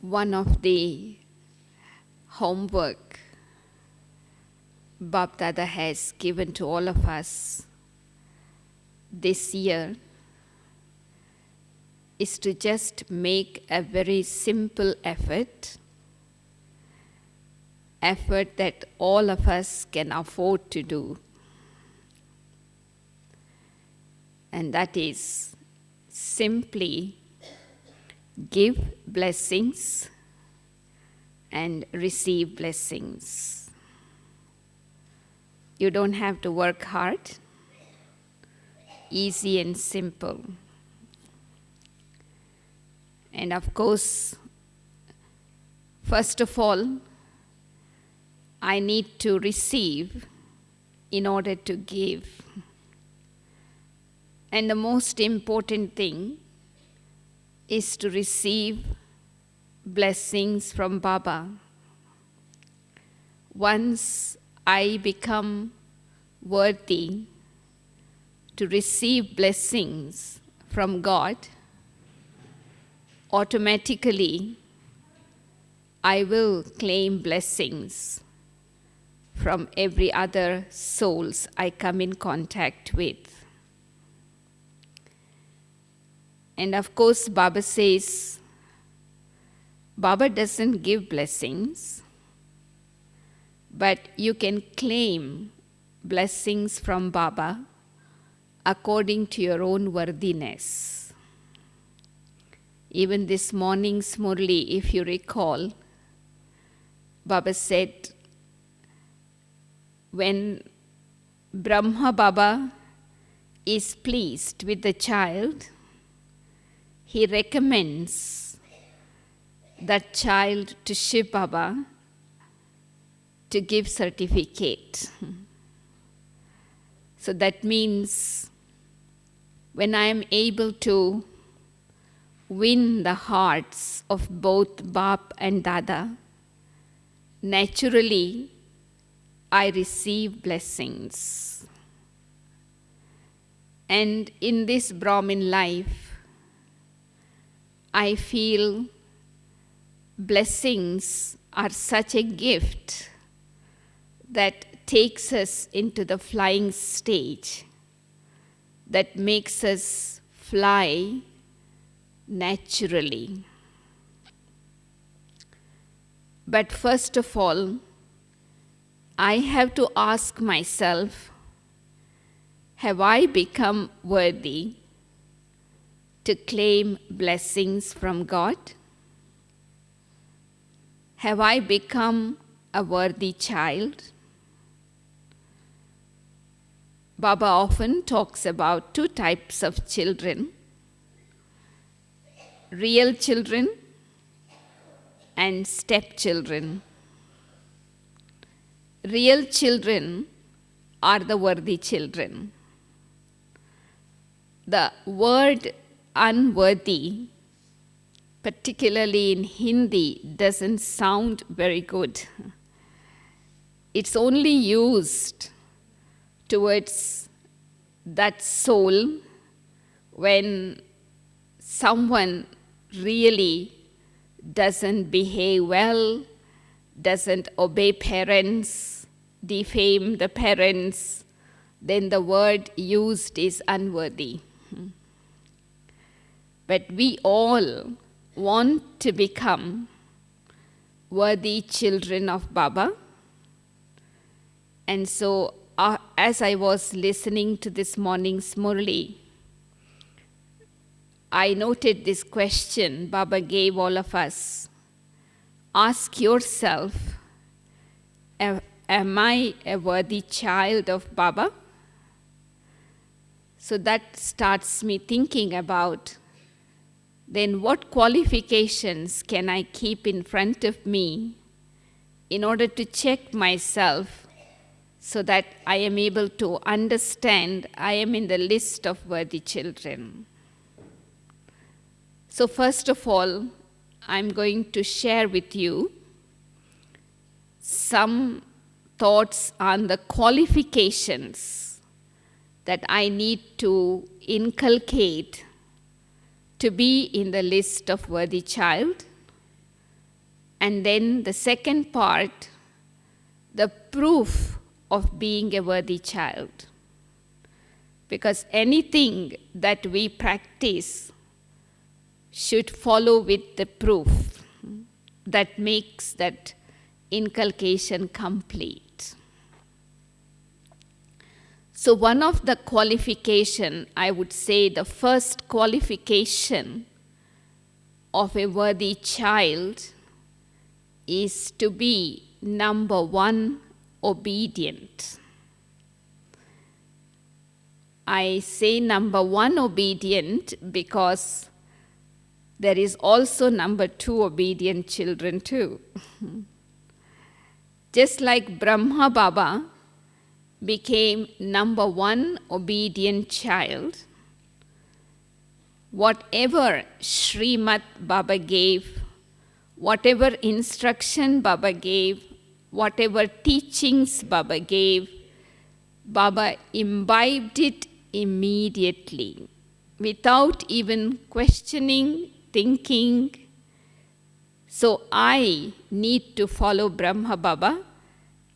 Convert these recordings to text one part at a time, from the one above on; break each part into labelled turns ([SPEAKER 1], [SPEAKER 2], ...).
[SPEAKER 1] One of the homework Bab Dada has given to all of us this year is to just make a very simple effort that all of us can afford to do. And that is simply give blessings and receive blessings. You don't have to work hard. Easy and simple. And of course, first of all, I need to receive in order to give. And the most important thing is to receive blessings from Baba. Once I become worthy to receive blessings from God, automatically I will claim blessings from every other souls I come in contact with. And of course, Baba says, Baba doesn't give blessings, but you can claim blessings from Baba according to your own worthiness. Even this morning's Murli, if you recall, Baba said, when Brahma Baba is pleased with the child, he recommends that child to Shiv Baba to give certificate. So that means when I am able to win the hearts of both Bap and Dada, naturally I receive blessings. And in this Brahmin life, I feel blessings are such a gift that takes us into the flying stage, that makes us fly naturally. But first of all, I have to ask myself, have I become worthy to claim blessings from God? Have I become a worthy child? Baba often talks about two types of children: real children and stepchildren. Real children are the worthy children. The word unworthy, particularly in Hindi, doesn't sound very good. It's only used towards that soul when someone really doesn't behave well, doesn't obey parents, defame the parents, then the word used is unworthy. But we all want to become worthy children of Baba. And so, as I was listening to this morning's Murli, I noted this question Baba gave all of us. Ask yourself, am I a worthy child of Baba? So that starts me thinking about, then what qualifications can I keep in front of me in order to check myself so that I am able to understand I am in the list of worthy children? So first of all, I'm going to share with you some thoughts on the qualifications that I need to inculcate to be in the list of worthy child. And then the second part, the proof of being a worthy child. Because anything that we practice should follow with the proof that makes that inculcation complete. So one of the qualification, I would say the first qualification of a worthy child is to be, number one, obedient. I say number one, obedient, because there is also number two, obedient children too. Just like Brahma Baba became number one obedient child, whatever Srimad Baba gave, whatever instruction Baba gave, whatever teachings Baba gave, Baba imbibed it immediately, without even questioning, thinking. So I need to follow Brahma Baba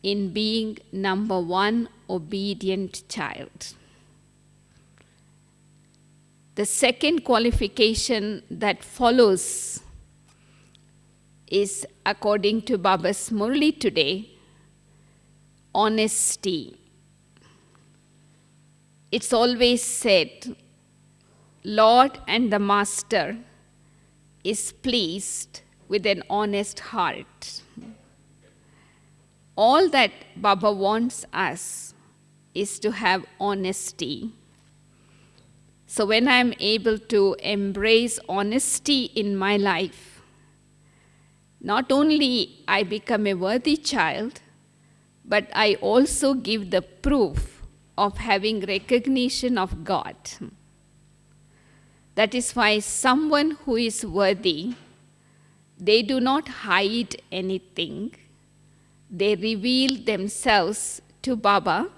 [SPEAKER 1] in being number one obedient child. The second qualification that follows is, according to Baba's Murli today, honesty. It's always said, Lord and the Master is pleased with an honest heart. All that Baba wants us is to have honesty. So when I'm able to embrace honesty in my life, not only I become a worthy child, but I also give the proof of having recognition of God. That is why someone who is worthy, they do not hide anything. They reveal themselves to Baba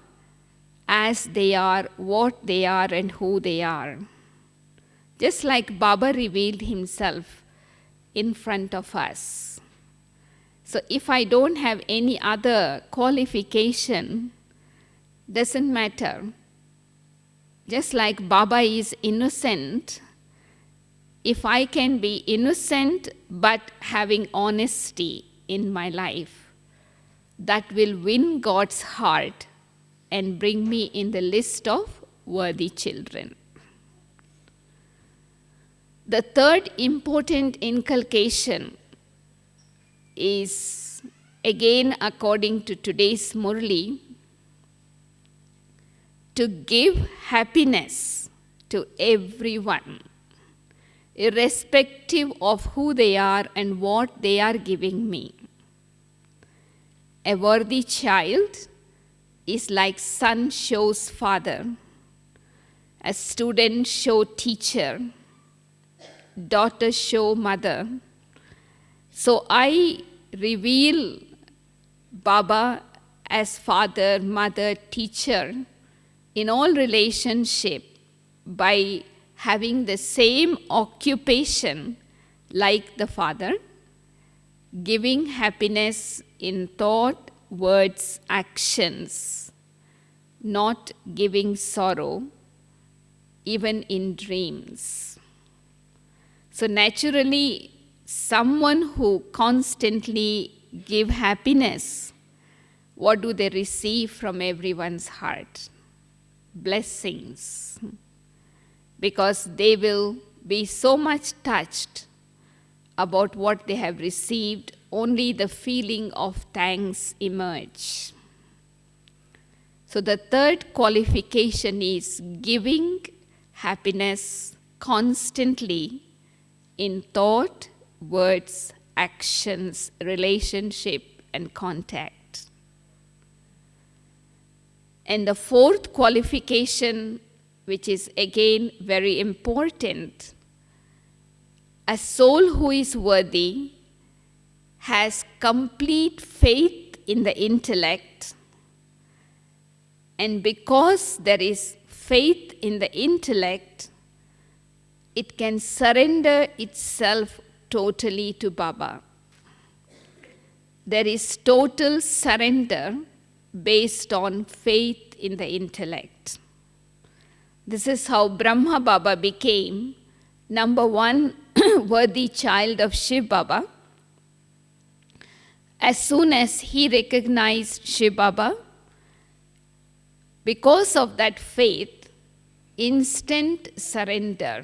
[SPEAKER 1] as they are, what they are, and who they are. Just like Baba revealed himself in front of us. So if I don't have any other qualification, doesn't matter. Just like Baba is innocent, if I can be innocent but having honesty in my life, that will win God's heart and bring me in the list of worthy children. The third important inculcation is, again according to today's Murli, to give happiness to everyone, irrespective of who they are and what they are giving me. A worthy child is like son shows father, a student show teacher, daughter show mother. So I reveal Baba as father, mother, teacher in all relationship by having the same occupation like the father, giving happiness in thought, words, actions, not giving sorrow, even in dreams. So naturally, someone who constantly give happiness, what do they receive from everyone's heart? Blessings. Because they will be so much touched about what they have received, only the feeling of thanks emerge. So the third qualification is giving happiness constantly in thought, words, actions, relationship, and contact. And the fourth qualification, which is again very important, a soul who is worthy has complete faith in the intellect, and because there is faith in the intellect, it can surrender itself totally to Baba. there is total surrender based on faith in the intellect. This is how Brahma Baba became number one worthy child of Shiv Baba. As soon as he recognized Shiv Baba, because of that faith, instant surrender.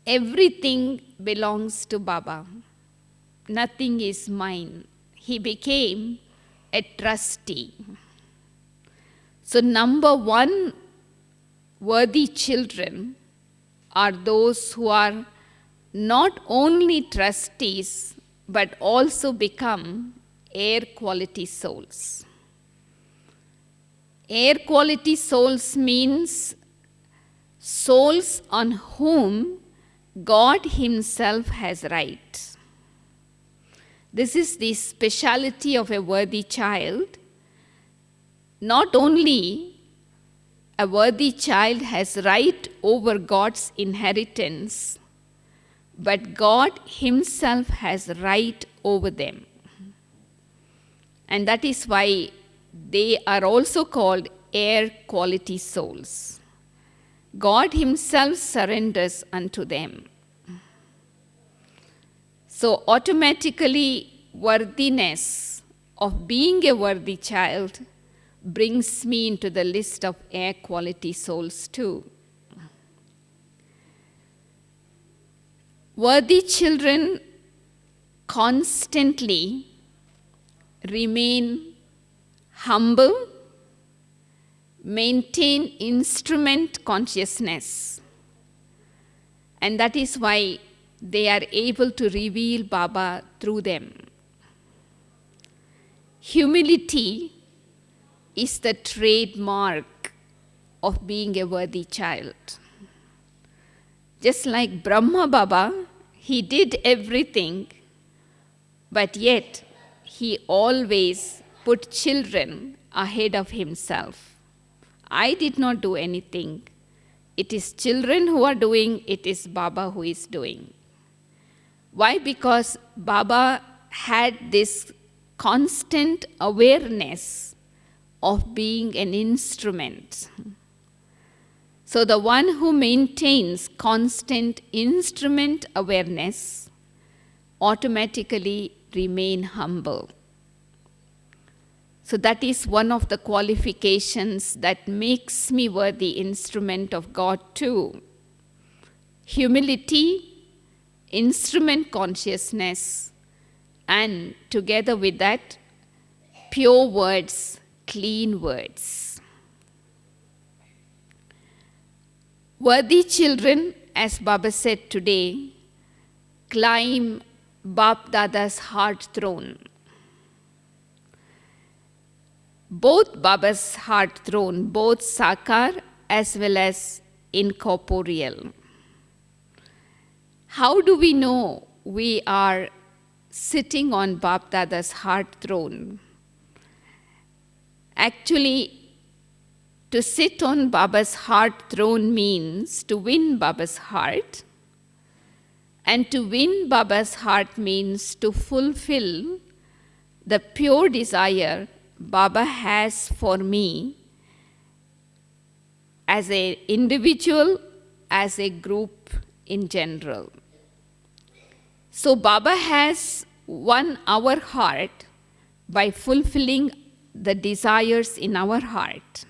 [SPEAKER 1] Everything belongs to Baba. Nothing is mine. He became a trustee. So number one worthy children are those who are not only trustees, but also become air quality souls. Air quality souls means souls on whom God Himself has right. This is the speciality of a worthy child. Not only a worthy child has right over God's inheritance, but God Himself has right over them. And that is why they are also called air quality souls. God Himself surrenders unto them. So automatically, worthiness of being a worthy child brings me into the list of air quality souls too. Worthy children constantly remain humble, maintain instrument consciousness, and that is why they are able to reveal Baba through them. Humility is the trademark of being a worthy child. Just like Brahma Baba, he did everything, but yet he always put children ahead of himself. I did not do anything. It is children who are doing, it is Baba who is doing. Why? Because Baba had this constant awareness of being an instrument. So the one who maintains constant instrument awareness automatically remain humble. So that is one of the qualifications that makes me worthy instrument of God too. Humility, instrument consciousness, and together with that, pure words, clean words. Worthy children, as Baba said today, climb Bap Dada's heart throne. Both Baba's heart throne, both Sakar as well as incorporeal. How do we know we are sitting on Bap Dada's heart throne? Actually, to sit on Baba's heart throne means to win Baba's heart. And to win Baba's heart means to fulfill the pure desire Baba has for me as an individual, as a group in general. So Baba has won our heart by fulfilling the desires in our heart.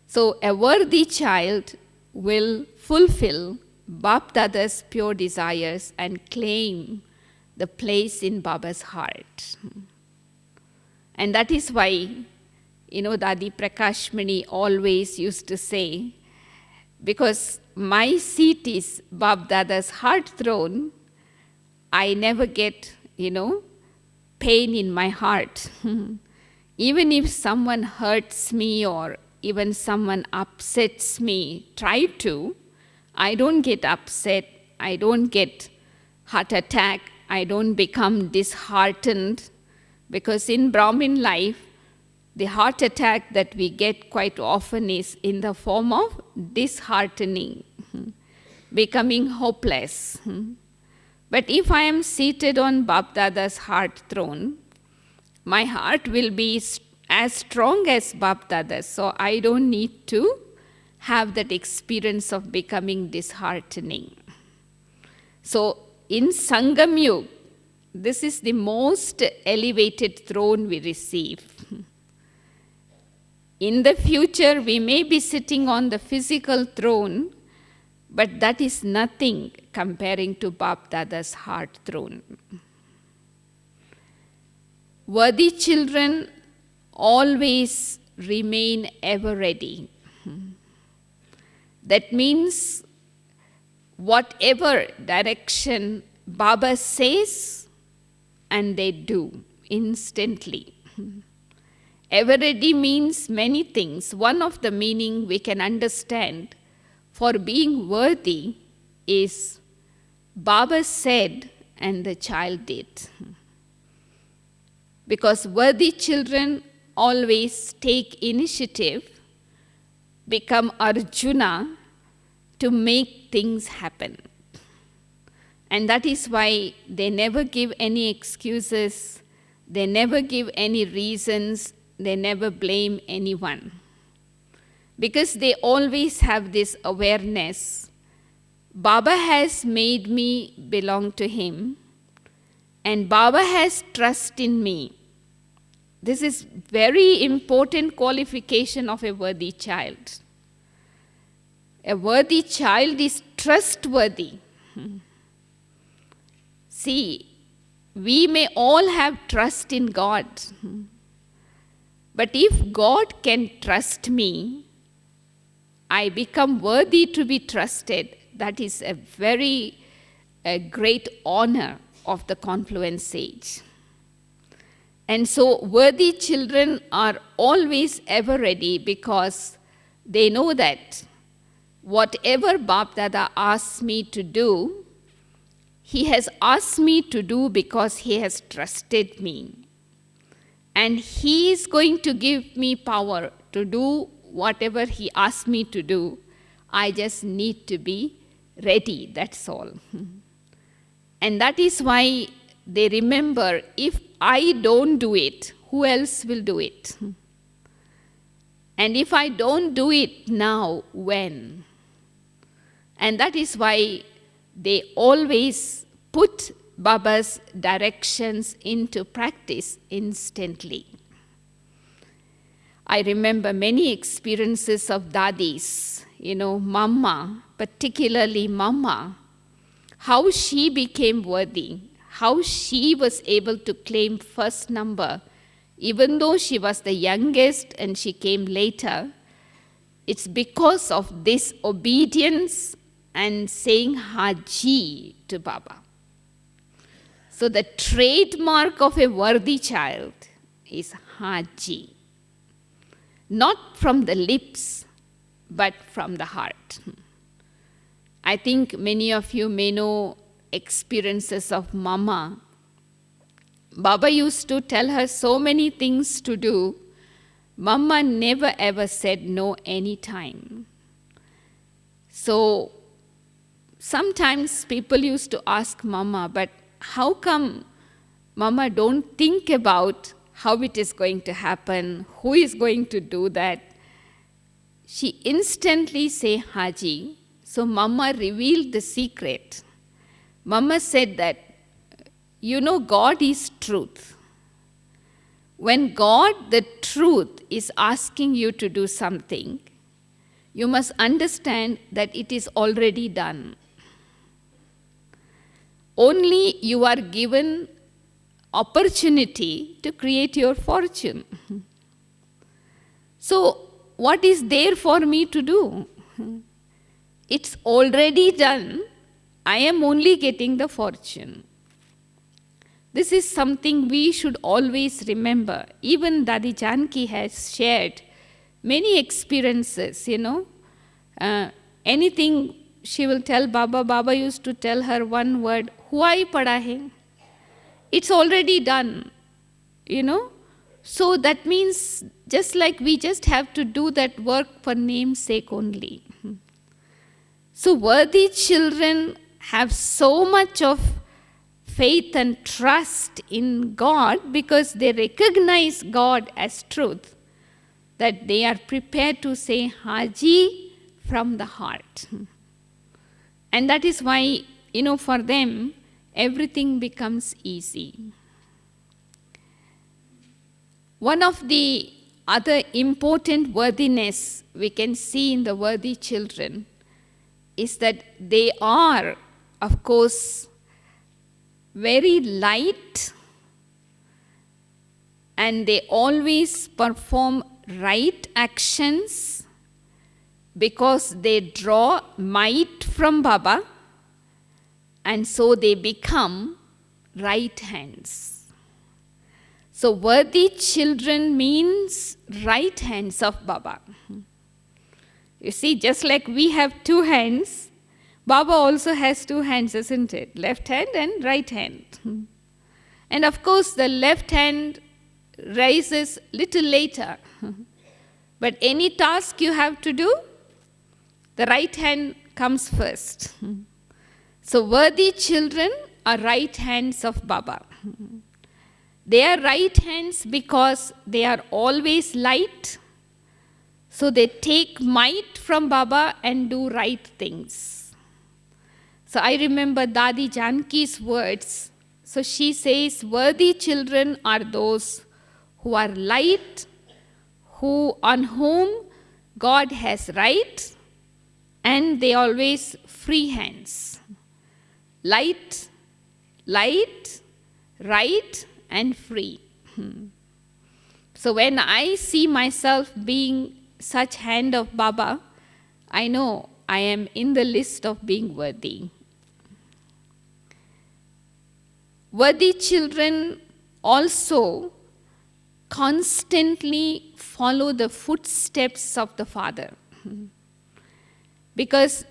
[SPEAKER 1] So a worthy child will fulfill Bap Dada's pure desires and claim the place in Baba's heart. And that is why, Dadi Prakashmani always used to say, because my seat is Bap Dada's heart throne, I never get, pain in my heart. Even if someone hurts me or even someone upsets me, I don't get upset, I don't get heart attack, I don't become disheartened, because in Brahmin life, the heart attack that we get quite often is in the form of disheartening, becoming hopeless. But if I am seated on Bap Dada's heart throne, my heart will be as strong as Bap Dada's, so I don't need to have that experience of becoming disheartening. So in Sangam Yuga, this is the most elevated throne we receive. In the future, we may be sitting on the physical throne, but that is nothing comparing to Bap Dada's heart throne. Worthy children always remain ever ready. That means whatever direction Baba says, and they do instantly. Ever ready means many things. One of the meaning we can understand for being worthy is Baba said and the child did. Because worthy children always take initiative, become Arjuna to make things happen. And that is why they never give any excuses, they never give any reasons, they never blame anyone. Because they always have this awareness, Baba has made me belong to him, and Baba has trust in me. This is very important qualification of a worthy child. A worthy child is trustworthy. See, we may all have trust in God. But if God can trust me, I become worthy to be trusted. That is a very great honor of the confluence sage. And so worthy children are always ever ready because they know that whatever Bap Dada asks me to do, he has asked me to do because he has trusted me. And he is going to give me power to do whatever he asks me to do. I just need to be ready, that's all. And that is why they remember, if I don't do it, who else will do it? And if I don't do it now, when? And that is why they always put Baba's directions into practice instantly. I remember many experiences of dadis, Mama, particularly Mama, how she became worthy, how she was able to claim first number, even though she was the youngest and she came later. It's because of this obedience and saying Haji to Baba. So the trademark of a worthy child is Haji. Not from the lips, but from the heart. I think many of you may know experiences of Mama. Baba used to tell her so many things to do. Mama never ever said no any time. So sometimes people used to ask Mama, but how come Mama don't think about how it is going to happen, who is going to do that? She instantly say Haji. So Mama revealed the secret. Mama said that, God is truth. When God, the truth, is asking you to do something, you must understand that it is already done. Only you are given opportunity to create your fortune. So, what is there for me to do? It's already done. I am only getting the fortune. This is something we should always remember. Even Dadi Janki has shared many experiences, anything she will tell Baba. Baba used to tell her one word, Huai pada hai. It's already done, So that means just like we just have to do that work for name's sake only. So worthy children have so much of faith and trust in God because they recognize God as truth, that they are prepared to say Haji from the heart. And that is why, for them, everything becomes easy. One of the other important worthiness we can see in the worthy children is that they are, of course, very light, and they always perform right actions because they draw might from Baba, and so they become right hands. So worthy children means right hands of Baba. You see, just like we have two hands, Baba also has two hands, isn't it? Left hand and right hand. And of course, the left hand rises little later. But any task you have to do, the right hand comes first. So worthy children are right hands of Baba. They are right hands because they are always light. So they take might from Baba and do right things. So I remember Dadi Janki's words. So she says, worthy children are those who are light, on whom God has right, and they always free hands. Light, right, and free. So when I see myself being such hand of Baba, I know I am in the list of being worthy. Worthy children also constantly follow the footsteps of the Father. Because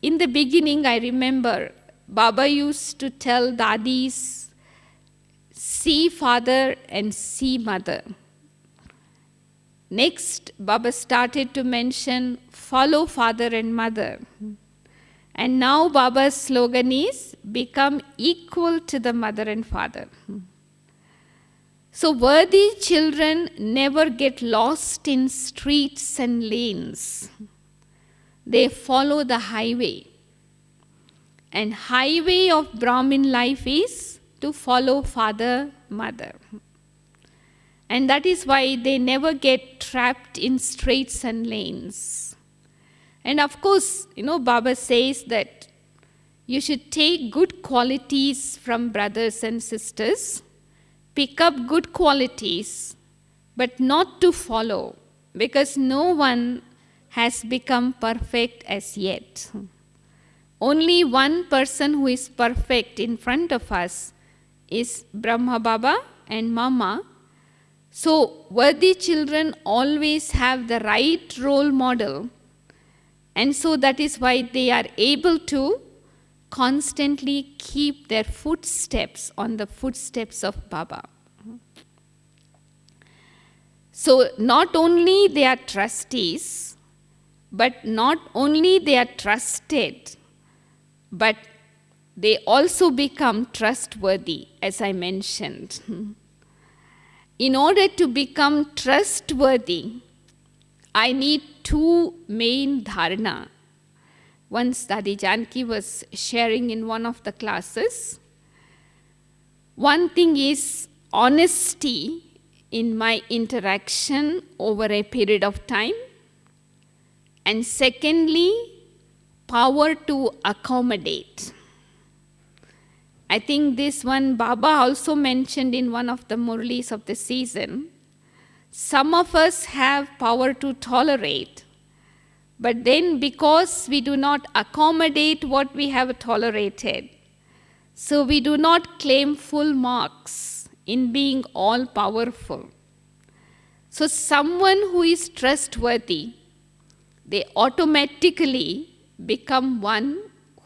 [SPEAKER 1] in the beginning, I remember Baba used to tell Dadis, see Father and see Mother. Next, Baba started to mention, follow Father and Mother. And now Baba's slogan is, become equal to the Mother and Father. So worthy children never get lost in streets and lanes. They follow the highway. And highway of Brahmin life is to follow Father, Mother. And that is why they never get trapped in streets and lanes. And of course, Baba says that you should take good qualities from brothers and sisters, pick up good qualities, but not to follow, because no one has become perfect as yet. Only one person who is perfect in front of us is Brahma Baba and Mama. So worthy children always have the right role model, and so that is why they are able to constantly keep their footsteps on the footsteps of Baba. So not only they are trustees, but not only they are trusted, but they also become trustworthy, as I mentioned. In order to become trustworthy, I need two main dharana. Once Dadi Janki was sharing in one of the classes. One thing is honesty in my interaction over a period of time. And secondly, power to accommodate. I think this one Baba also mentioned in one of the Murlis of the season. Some of us have power to tolerate, but then because we do not accommodate what we have tolerated, so we do not claim full marks in being all powerful. So someone who is trustworthy, they automatically become one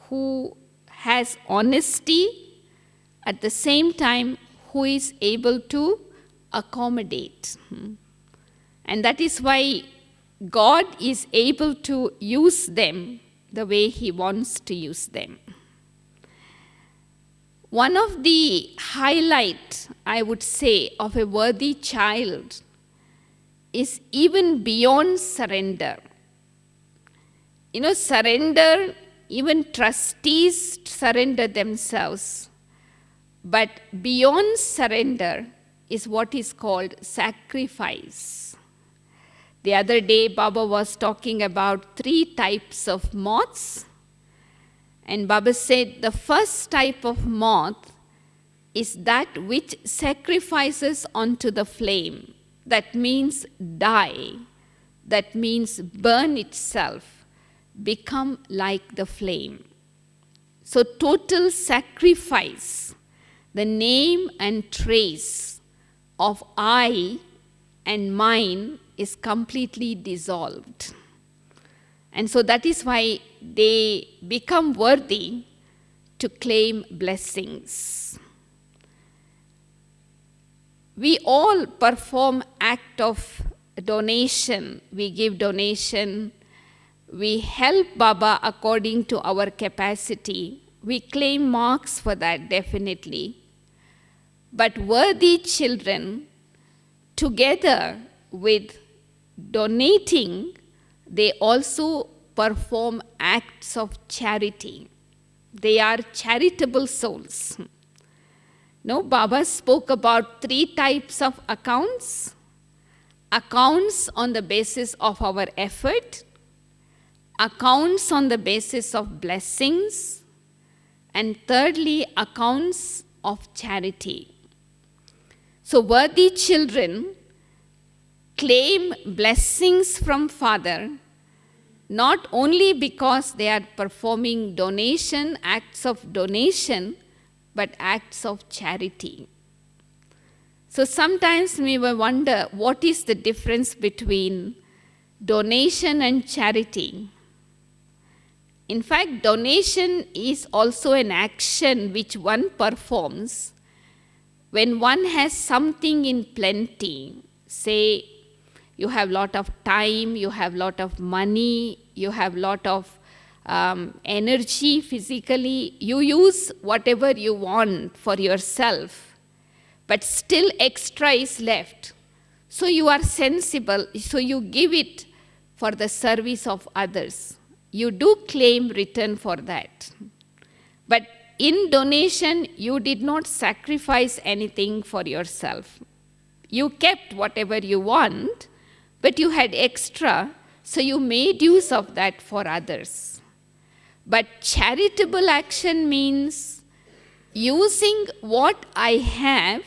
[SPEAKER 1] who has honesty, at the same time who is able to accommodate. And that is why God is able to use them the way He wants to use them. One of the highlights, I would say, of a worthy child is even beyond surrender. Surrender, even trustees surrender themselves. But beyond surrender is what is called sacrifice. The other day, Baba was talking about 3 types of moths. And Baba said the first type of moth is that which sacrifices onto the flame. That means die. That means burn itself, become like the flame. So total sacrifice, the name and trace of I and mine is completely dissolved. And so that is why they become worthy to claim blessings. We all perform act of donation. We give donation. We help Baba according to our capacity. We claim marks for that, definitely. But worthy children, together with donating, they also perform acts of charity. They are charitable souls. Baba spoke about 3 types of accounts. Accounts on the basis of our effort, accounts on the basis of blessings, and thirdly, accounts of charity. So worthy children claim blessings from Father, not only because they are performing donation, acts of donation, but acts of charity. So sometimes we will wonder, what is the difference between donation and charity? In fact, donation is also an action which one performs when one has something in plenty. Say, you have lot of time, you have lot of money, you have lot of energy physically. You use whatever you want for yourself, but still extra is left. So you are sensible, so you give it for the service of others. You do claim return for that. But in donation, you did not sacrifice anything for yourself. You kept whatever you want, but you had extra, so you made use of that for others. But charitable action means using what I have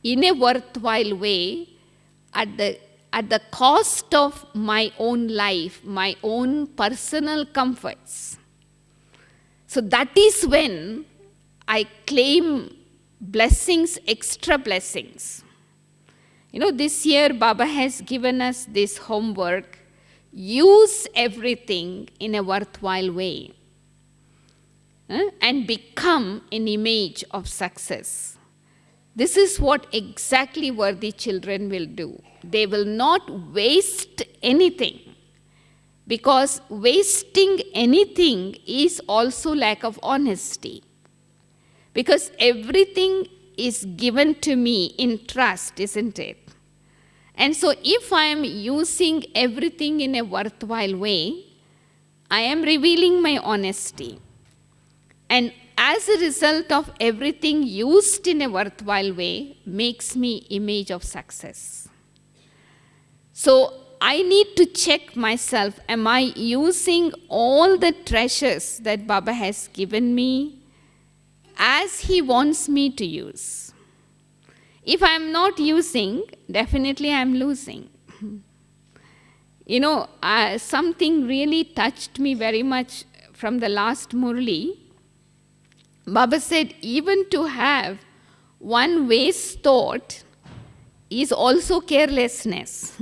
[SPEAKER 1] in a worthwhile way at the cost of my own life, my own personal comforts. So that is when I claim blessings, extra blessings. This year Baba has given us this homework, use everything in a worthwhile way and become an image of success. This is what exactly worthy children will do. They will not waste anything, because wasting anything is also lack of honesty. Because everything is given to me in trust, isn't it? And so if I am using everything in a worthwhile way, I am revealing my honesty. And as a result of everything used in a worthwhile way, makes me image of success. So I need to check myself, am I using all the treasures that Baba has given me as he wants me to use? If I am not using, definitely I am losing. Something really touched me very much from the last Murli. Baba said, even to have one waste thought is also carelessness.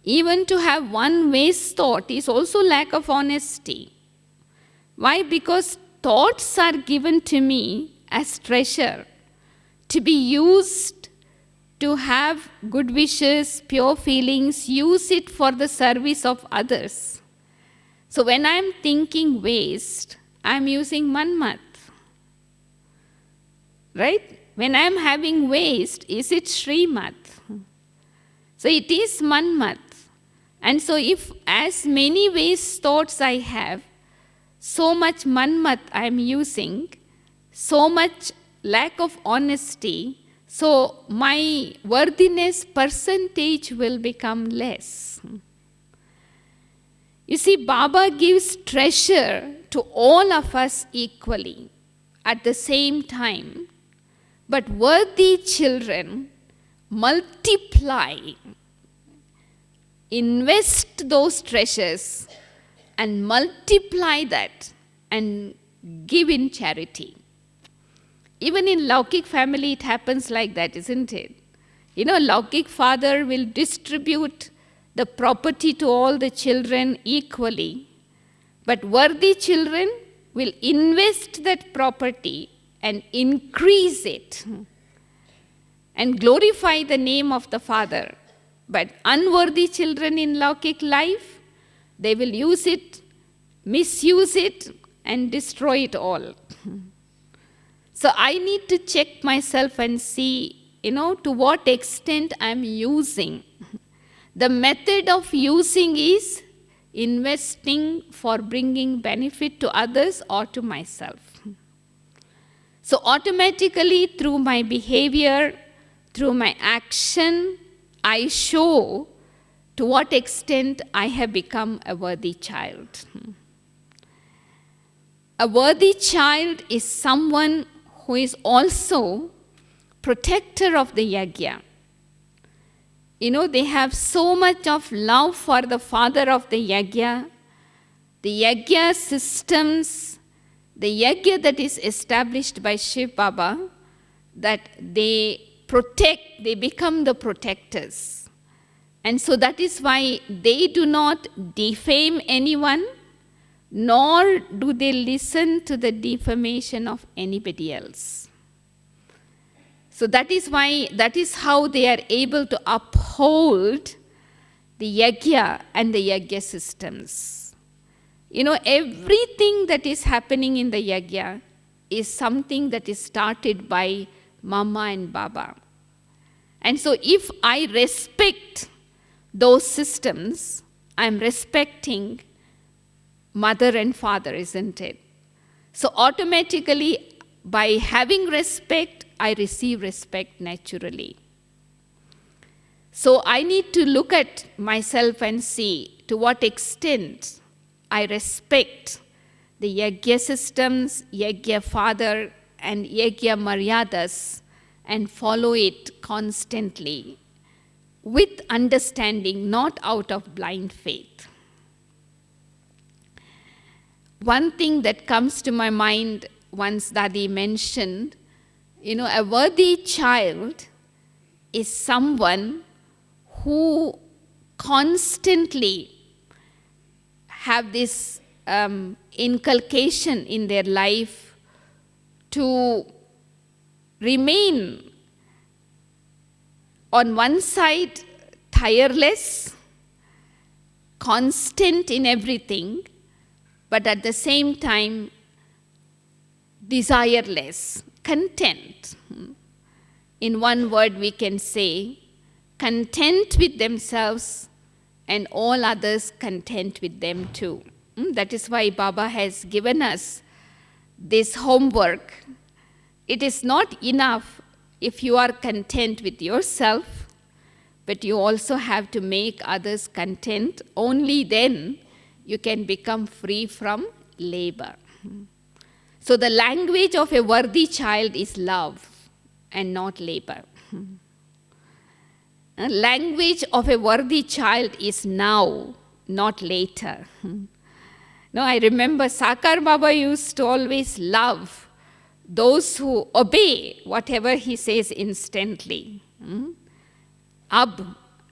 [SPEAKER 1] Even to have one waste thought is also lack of honesty. Why? Because thoughts are given to me as treasure, to be used to have good wishes, pure feelings, use it for the service of others. So when I am thinking waste, I am using manmat. right? When I am having waste, is it Srimad? So it is Manmat. And so if as many waste thoughts I have, so much Manmat I am using, so much lack of honesty, so my worthiness percentage will become less. You see, Baba gives treasure to all of us equally at the same time, but worthy children multiply, invest those treasures and multiply that and give in charity. Even in Laukik family, it happens like that, isn't it? You know, Laukik father will distribute the property to all the children equally, but worthy children will invest that property and increase it and glorify the name of the Father. But unworthy children in Laukik life, they will use it, misuse it, and destroy it all. So I need to check myself and see, to what extent I'm using. The method of using is investing for bringing benefit to others or to myself. So automatically through my behavior, through my action, I show to what extent I have become a worthy child. A worthy child is someone who is also protector of the yajna. They have so much of love for the father of the yajna systems, the yajna that is established by Shiv Baba, that they protect, they become the protectors. And so that is why they do not defame anyone, nor do they listen to the defamation of anybody else. So that is how they are able to uphold the yajna and the yajna systems. Everything that is happening in the yajna is something that is started by Mama and Baba. And so if I respect those systems, I'm respecting mother and father, isn't it? So automatically, by having respect, I receive respect naturally. So I need to look at myself and see to what extent I respect the yajna systems, yajna father, and yajna maryadas, and follow it constantly with understanding, not out of blind faith. One thing that comes to my mind, once Dadi mentioned, a worthy child is someone who constantly have this inculcation in their life to remain on one side tireless, constant in everything, but at the same time desireless, content. In one word we can say, content with themselves and all others content with them too. That is why Baba has given us this homework. It is not enough if you are content with yourself, but you also have to make others content. Only then you can become free from labor. So the language of a worthy child is love and not labor. Language of a worthy child is now, not later. I remember Sakar Baba used to always love those who obey whatever he says instantly.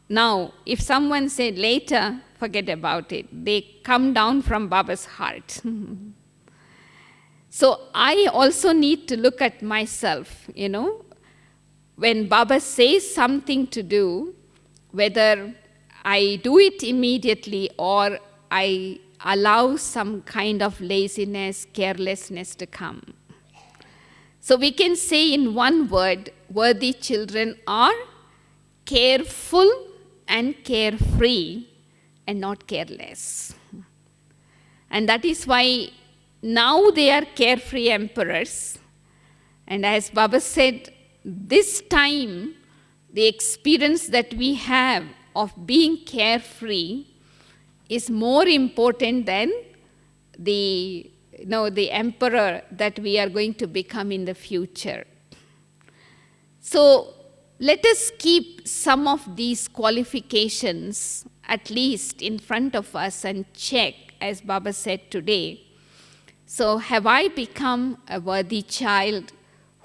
[SPEAKER 1] Now, if someone said later, forget about it. They come down from Baba's heart. So I also need to look at myself, when Baba says something to do, whether I do it immediately or I allow some kind of laziness, carelessness to come. So we can say in one word, worthy children are careful and carefree and not careless. And that is why now they are carefree emperors. And as Baba said, this time, the experience that we have of being carefree is more important than the emperor that we are going to become in the future. So let us keep some of these qualifications at least in front of us and check, as Baba said today. So have I become a worthy child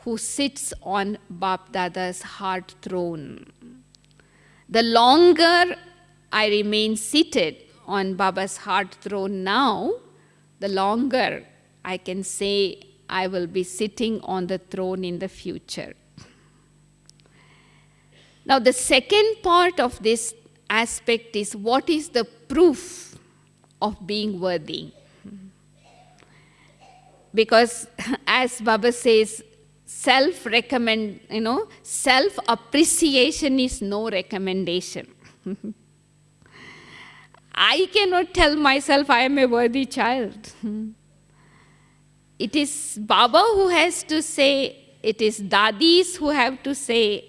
[SPEAKER 1] who sits on Bap Dada's heart throne? The longer I remain seated on Baba's heart throne now, the longer I can say I will be sitting on the throne in the future. Now, the second part of this aspect is, what is the proof of being worthy? Because as Baba says, self-appreciation is no recommendation. I cannot tell myself I am a worthy child. It is Baba who has to say, it is Dadis who have to say,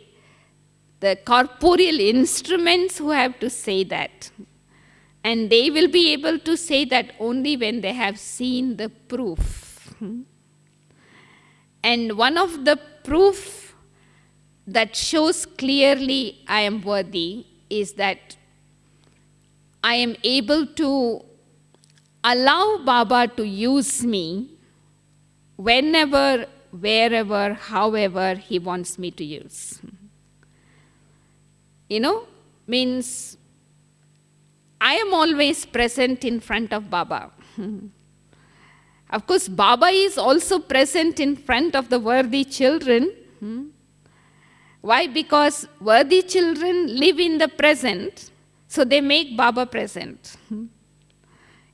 [SPEAKER 1] the corporeal instruments who have to say that. And they will be able to say that only when they have seen the proof. And one of the proof that shows clearly I am worthy is that I am able to allow Baba to use me whenever, wherever, however he wants me to use. Means I am always present in front of Baba. Of course, Baba is also present in front of the worthy children. Why? Because worthy children live in the present, so they make Baba present.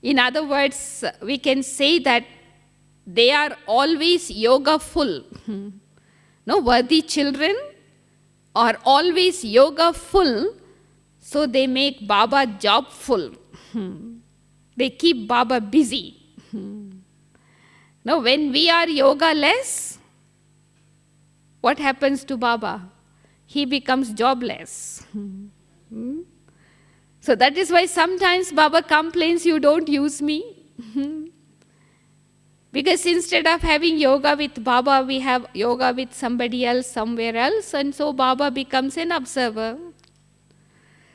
[SPEAKER 1] In other words, we can say that they are always yoga-full. Worthy children are always yoga-full, so they make Baba job-full. They keep Baba busy. Now, when we are yoga-less, what happens to Baba? He becomes jobless. So that is why sometimes Baba complains, you don't use me. Because instead of having yoga with Baba, we have yoga with somebody else, somewhere else, and so Baba becomes an observer.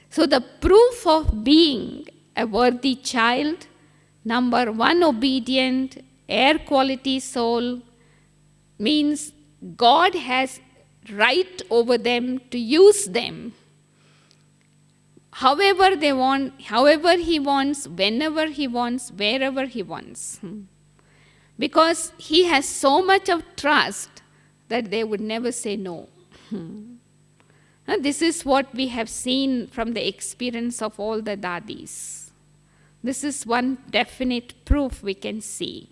[SPEAKER 1] So the proof of being a worthy child, number one, obedient, air quality soul, means God has right over them to use them however they want, however he wants, whenever he wants, wherever he wants. Because he has so much of trust that they would never say no. This is what we have seen from the experience of all the Dadis. This is one definite proof we can see.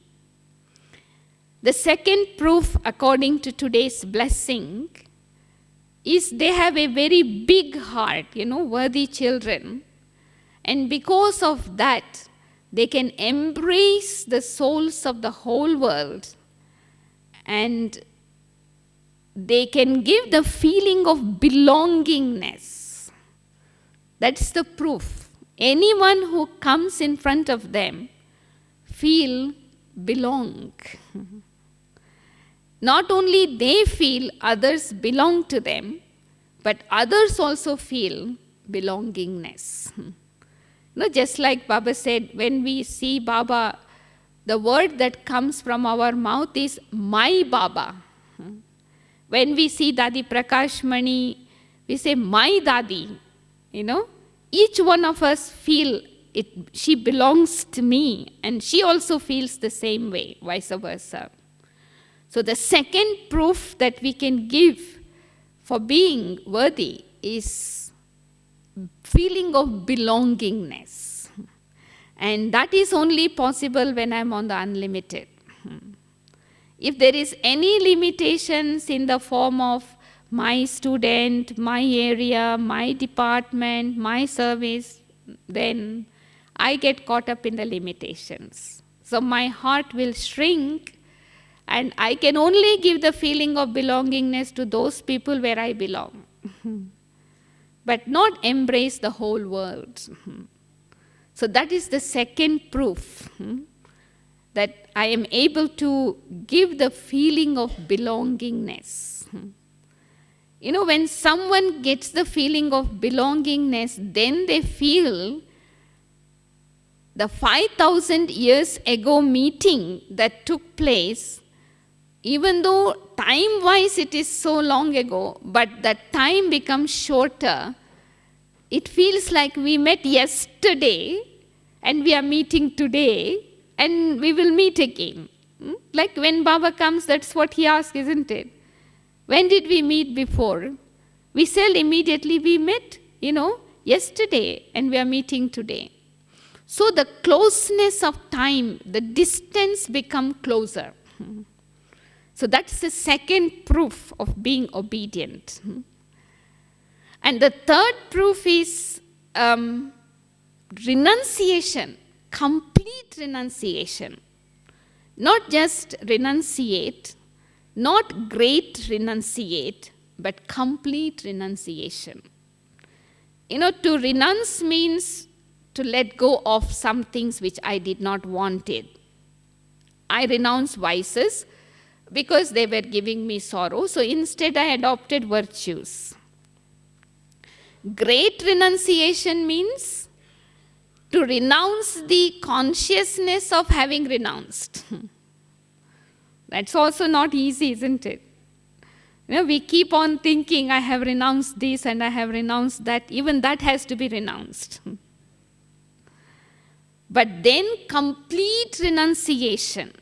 [SPEAKER 1] The second proof, according to today's blessing, is they have a very big heart, worthy children. And because of that, they can embrace the souls of the whole world, and they can give the feeling of belongingness. That's the proof. Anyone who comes in front of them feel belong. Not only they feel others belong to them, but others also feel belongingness. Just like Baba said, when we see Baba, the word that comes from our mouth is my Baba. When we see Dadi Prakash Mani, we say my Dadi. Each one of us feel it. She belongs to me, and she also feels the same way, vice versa. So the second proof that we can give for being worthy is feeling of belongingness. And that is only possible when I'm on the unlimited. If there is any limitations in the form of my student, my area, my department, my service, then I get caught up in the limitations. So my heart will shrink, and I can only give the feeling of belongingness to those people where I belong, but not embrace the whole world. So that is the second proof, that I am able to give the feeling of belongingness. When someone gets the feeling of belongingness, then they feel the 5,000 years ago meeting that took place, even though time-wise it is so long ago, but that time becomes shorter. It feels like we met yesterday and we are meeting today and we will meet again. Like when Baba comes, that's what he asks, isn't it? When did we meet before? We say immediately we met, yesterday and we are meeting today. So the closeness of time, the distance become closer. So that's the second proof of being obedient. And the third proof is renunciation, complete renunciation. Not just renunciate, not great renunciate, but complete renunciation. To renounce means to let go of some things which I did not wanted. I renounced vices because they were giving me sorrow, so instead I adopted virtues. Great renunciation means to renounce the consciousness of having renounced. That's also not easy, isn't it? We keep on thinking, I have renounced this and I have renounced that. Even that has to be renounced. But then complete renunciation.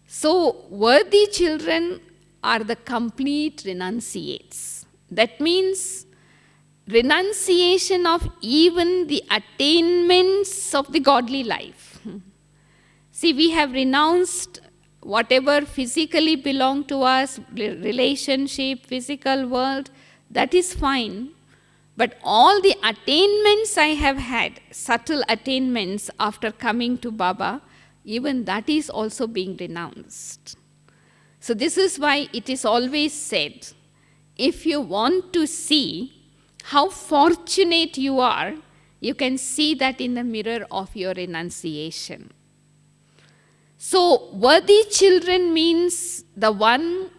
[SPEAKER 1] So worthy children are the complete renunciates. That means renunciation of even the attainments of the godly life. See, we have renounced whatever physically belong to us, relationship, physical world, that is fine. But all the attainments I have had, subtle attainments after coming to Baba, even that is also being renounced. So this is why it is always said, if you want to see how fortunate you are, you can see that in the mirror of your renunciation. So worthy children means the one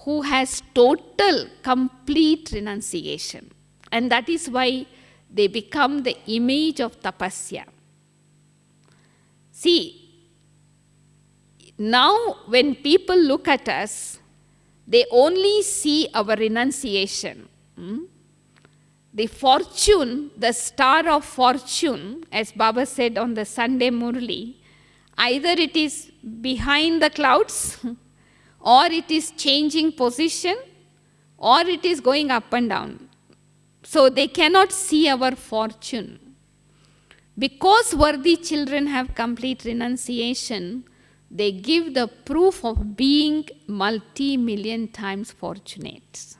[SPEAKER 1] who has total, complete renunciation. And that is why they become the image of tapasya. See, now when people look at us, they only see our renunciation. The fortune, the star of fortune, as Baba said on the Sunday Murli, either it is behind the clouds, or it is changing position, or it is going up and down. So they cannot see our fortune. Because worthy children have complete renunciation, they give the proof of being multi-million times fortunate.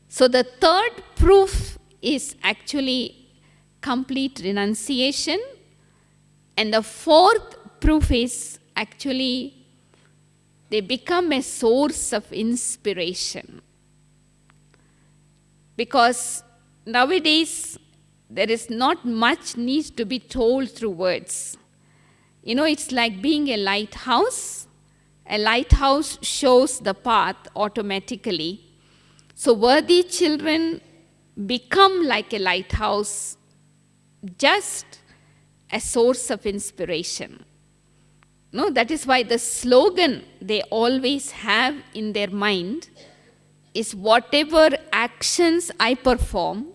[SPEAKER 1] So the third proof is actually complete renunciation. And the fourth proof is actually they become a source of inspiration. Because nowadays, there is not much needs to be told through words. It's like being a lighthouse. A lighthouse shows the path automatically. So worthy children become like a lighthouse, just a source of inspiration. That is why the slogan they always have in their mind is, whatever actions I perform,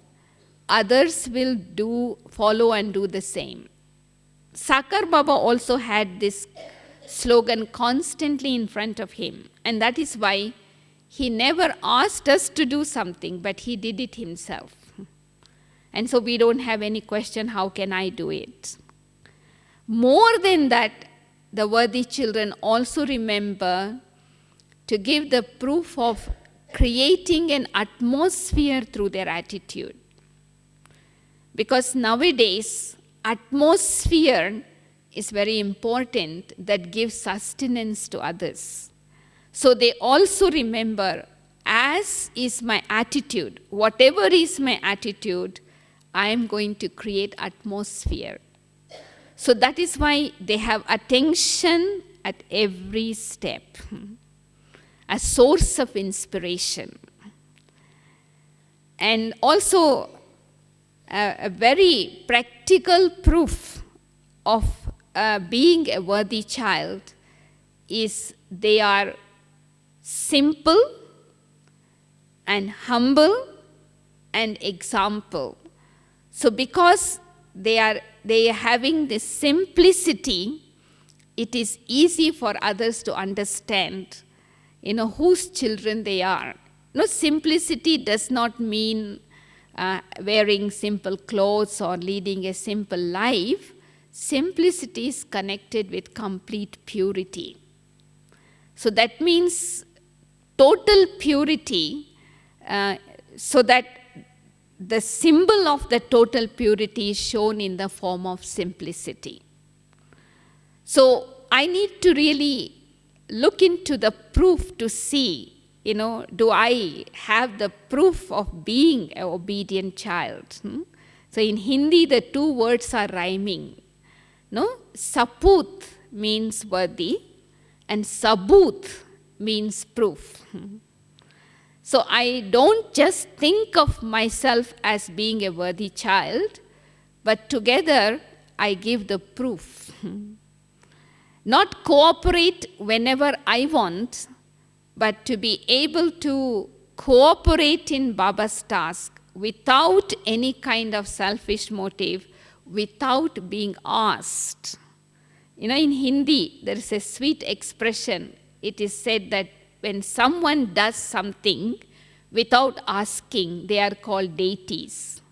[SPEAKER 1] others will follow and do the same. Sakar Baba also had this slogan constantly in front of him. And that is why he never asked us to do something, but he did it himself. And so we don't have any question, how can I do it? More than that, the worthy children also remember to give the proof of creating an atmosphere through their attitude. Because nowadays, atmosphere is very important that gives sustenance to others. So they also remember, as is my attitude, whatever is my attitude, I am going to create atmosphere. So that is why they have attention at every step, a source of inspiration. And also a very practical proof of being a worthy child is they are simple and humble and example. So because they are having this simplicity, it is easy for others to understand, whose children they are. Simplicity does not mean wearing simple clothes or leading a simple life. Simplicity is connected with complete purity. So that means total purity, so that the symbol of the total purity is shown in the form of simplicity. So I need to really look into the proof to see, do I have the proof of being an obedient child? So in Hindi, the two words are rhyming. Saput means worthy, and sabut means proof. So I don't just think of myself as being a worthy child, but together I give the proof. Not cooperate whenever I want, but to be able to cooperate in Baba's task without any kind of selfish motive, without being asked. In Hindi, there is a sweet expression. It is said that when someone does something without asking, they are called deities.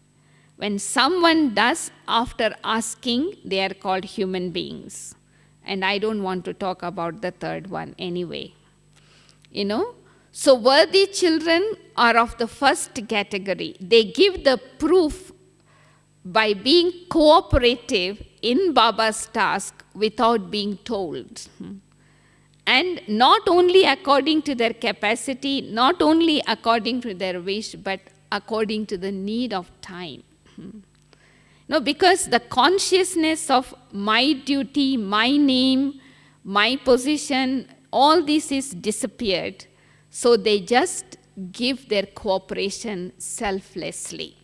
[SPEAKER 1] When someone does after asking, they are called human beings. And I don't want to talk about the third one anyway. So worthy children are of the first category. They give the proof by being cooperative in Baba's task without being told. And not only according to their capacity, not only according to their wish, but according to the need of time. Because the consciousness of my duty, my name, my position, all this is disappeared. So they just give their cooperation selflessly.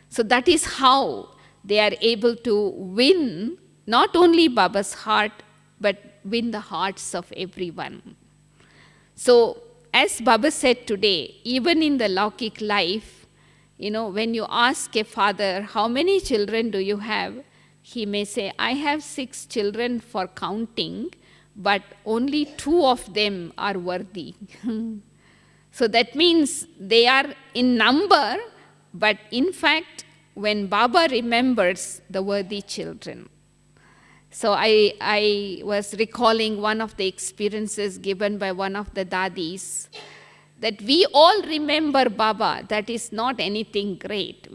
[SPEAKER 1] So that is how they are able to win not only Baba's heart, but win the hearts of everyone. So as Baba said today, even in the Laukik life, when you ask a father, how many children do you have? He may say, I have 6 children for counting, but only 2 of them are worthy. So that means they are in number, but in fact, when Baba remembers the worthy children. So I was recalling one of the experiences given by one of the dadis, that we all remember Baba. That is not anything great.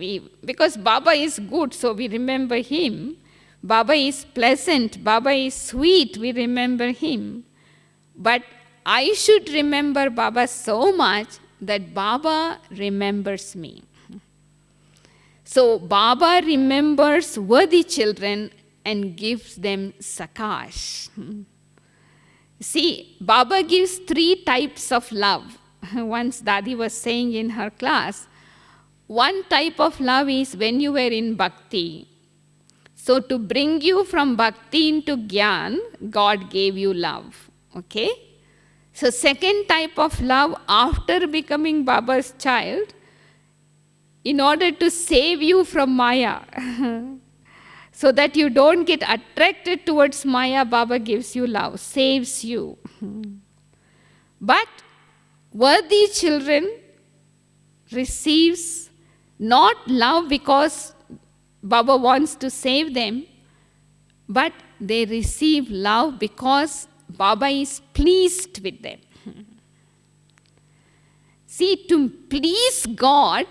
[SPEAKER 1] Because Baba is good, so we remember him. Baba is pleasant, Baba is sweet, we remember him. But I should remember Baba so much that Baba remembers me. So Baba remembers worthy children and gives them sakash. See, Baba gives 3 types of love. Once Dadi was saying in her class, one type of love is when you were in bhakti. So to bring you from bhakti into gyan, God gave you love. Okay? So second type of love after becoming Baba's child, in order to save you from Maya. So that you don't get attracted towards Maya, Baba gives you love, saves you. But worthy children receives not love because Baba wants to save them, but they receive love because Baba is pleased with them. See, to please God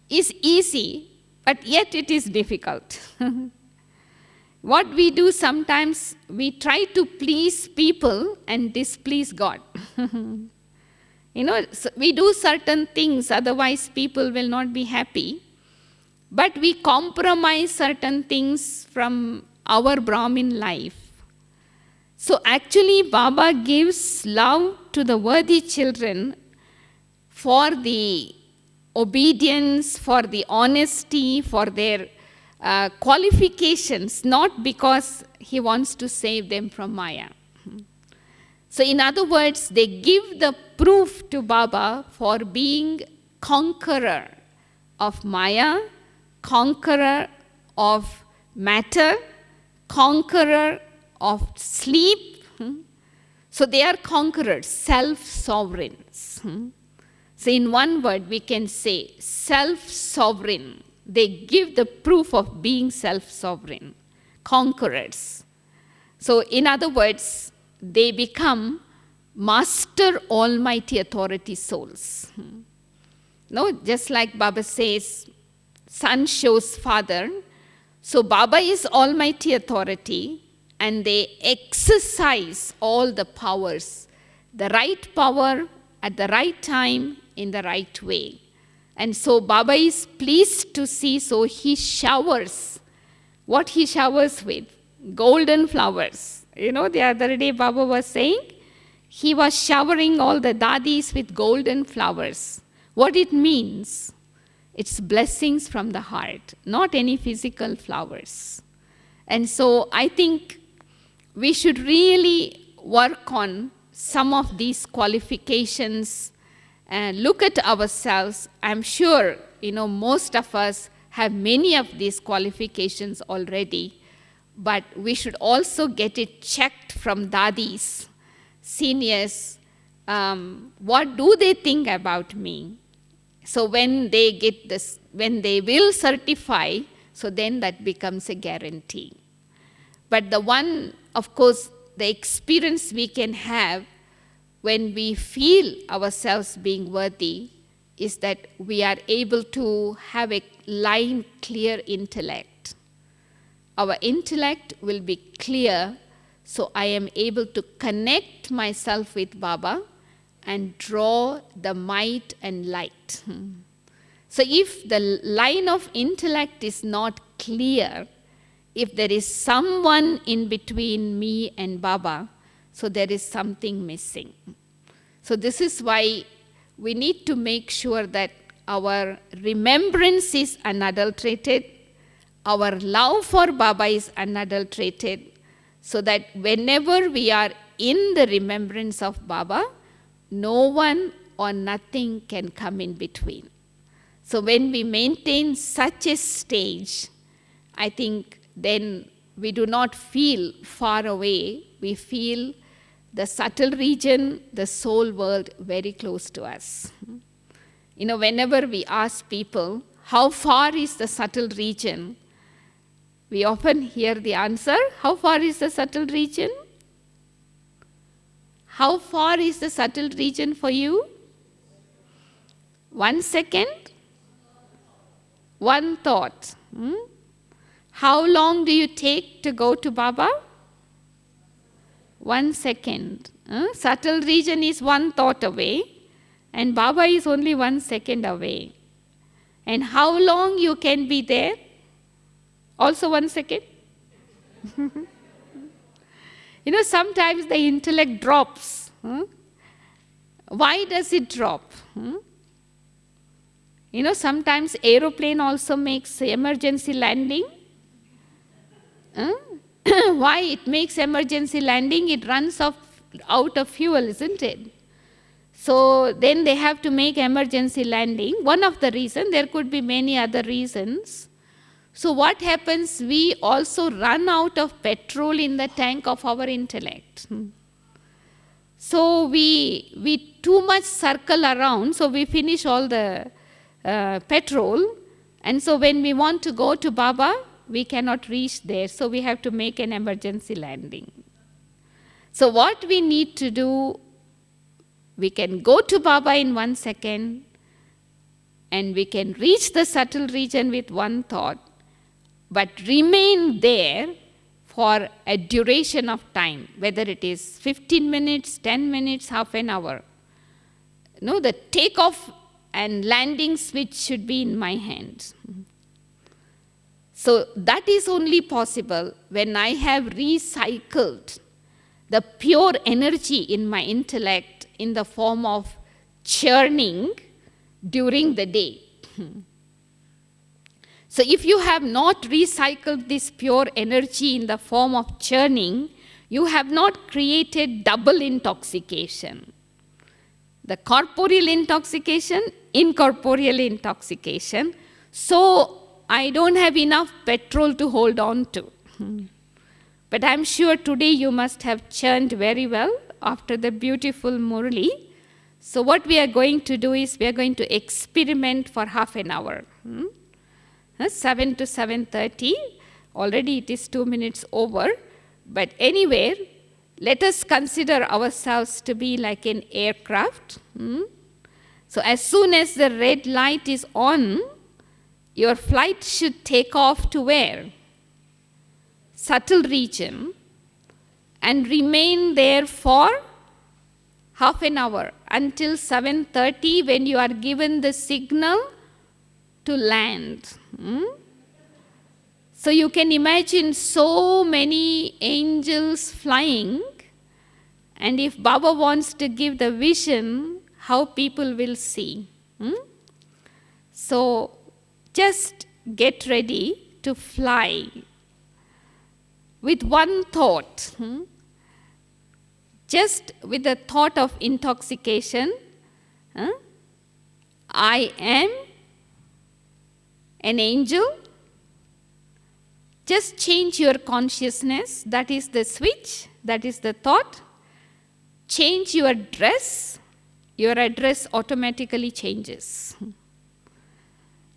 [SPEAKER 1] is easy, but yet it is difficult. What we do sometimes, we try to please people and displease God. We do certain things, otherwise people will not be happy. But we compromise certain things from our Brahmin life. So actually, Baba gives love to the worthy children for the obedience, for the honesty, for their qualifications, not because he wants to save them from Maya. So in other words, they give the proof to Baba for being conqueror of Maya, conqueror of matter, conqueror of sleep. So they are conquerors, self-sovereigns. So in one word, we can say self-sovereign. They give the proof of being self-sovereign, conquerors. So in other words, they become master almighty authority souls. No, just like Baba says, son shows father. So Baba is almighty authority, and they exercise all the powers, the right power at the right time in the right way. And so Baba is pleased to see, so he showers. What he showers with? Golden flowers. The other day Baba was saying, he was showering all the dadis with golden flowers. What it means? It's blessings from the heart, not any physical flowers. And so I think we should really work on some of these qualifications and look at ourselves. I'm sure, most of us have many of these qualifications already, but we should also get it checked from dadis, seniors. What do they think about me? So when they get this, when they will certify, so then that becomes a guarantee. But the one, of course, the experience we can have when we feel ourselves being worthy is that we are able to have a line clear intellect. Our intellect will be clear, so I am able to connect myself with Baba and draw the might and light. So if the line of intellect is not clear, if there is someone in between me and Baba, so there is something missing. So this is why we need to make sure that our remembrance is unadulterated, our love for Baba is unadulterated, so that whenever we are in the remembrance of Baba, no one or nothing can come in between. So when we maintain such a stage, I think then we do not feel far away. We feel the subtle region, the soul world, very close to us. Whenever we ask people, how far is the subtle region? We often hear the answer, how far is the subtle region? How far is the subtle region for you? 1 second? One thought. How long do you take to go to Baba? 1 second. Subtle region is one thought away, and Baba is only 1 second away. And how long you can be there? Also 1 second. Sometimes the intellect drops. Why does it drop? Sometimes aeroplane also makes emergency landing. Why it makes emergency landing? It runs out of fuel, isn't it? So then they have to make emergency landing. One of the reasons, there could be many other reasons. So what happens? We also run out of petrol in the tank of our intellect. So we too much circle around, so we finish all the petrol. And so when we want to go to Baba, we cannot reach there, so we have to make an emergency landing. So what we need to do, we can go to Baba in 1 second, and we can reach the subtle region with one thought, but remain there for a duration of time, whether it is 15 minutes, 10 minutes, half an hour. No, the takeoff and landing switch should be in my hands. So that is only possible when I have recycled the pure energy in my intellect in the form of churning during the day. So if you have not recycled this pure energy in the form of churning, you have not created double intoxication. The corporeal intoxication, incorporeal intoxication. So I don't have enough petrol to hold on to. But I'm sure today you must have churned very well after the beautiful Murli. So what we are going to do is we are going to experiment for half an hour. 7 to 7:30. Already it is 2 minutes over. But anyway, let us consider ourselves to be like an aircraft. So as soon as the red light is on, your flight should take off to where? Subtle region, and remain there for half an hour until 7:30 when you are given the signal to land. So you can imagine so many angels flying, and if Baba wants to give the vision, how people will see. So just get ready to fly with one thought. Just with the thought of intoxication, I am an angel. Just change your consciousness. That is the switch. That is the thought. Change your address. Your address automatically changes.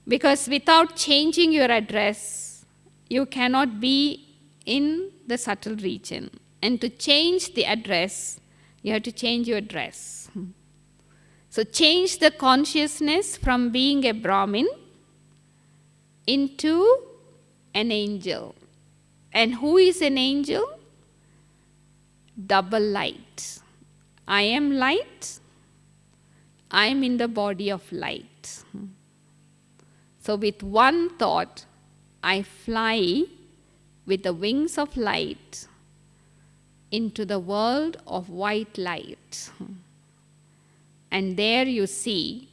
[SPEAKER 1] Because without changing your address, you cannot be in the subtle region. And to change the address, you have to change your dress. So change the consciousness from being a Brahmin into an angel. And who is an angel? Double light. I am light. I am in the body of light. So with one thought, I fly with the wings of light into the world of white light. And there you see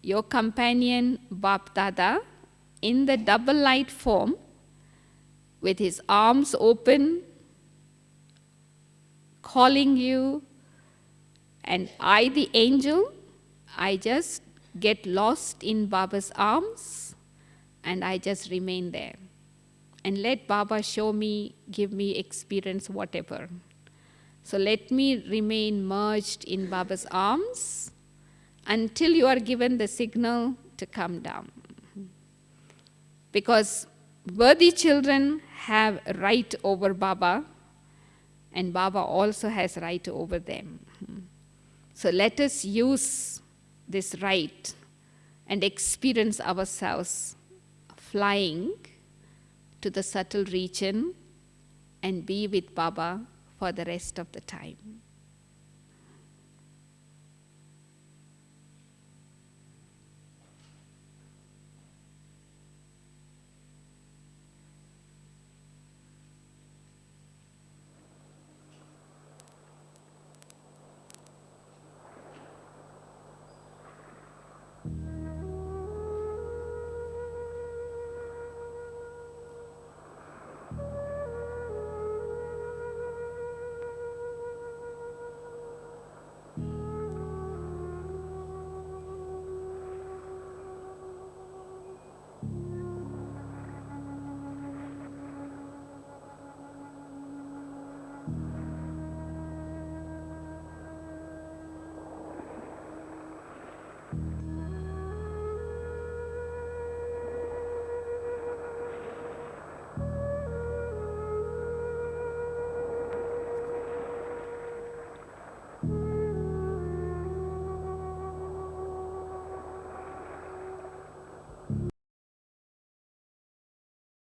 [SPEAKER 1] your companion Bap Dada in the double light form with his arms open, calling you, and I, the angel, I just get lost in Baba's arms and I just remain there. And let Baba show me, give me experience, whatever. So let me remain merged in Baba's arms until you are given the signal to come down. Because worthy children have right over Baba, and Baba also has right over them. So let us use this right and experience ourselves flying to the subtle region and be with Baba for the rest of the time.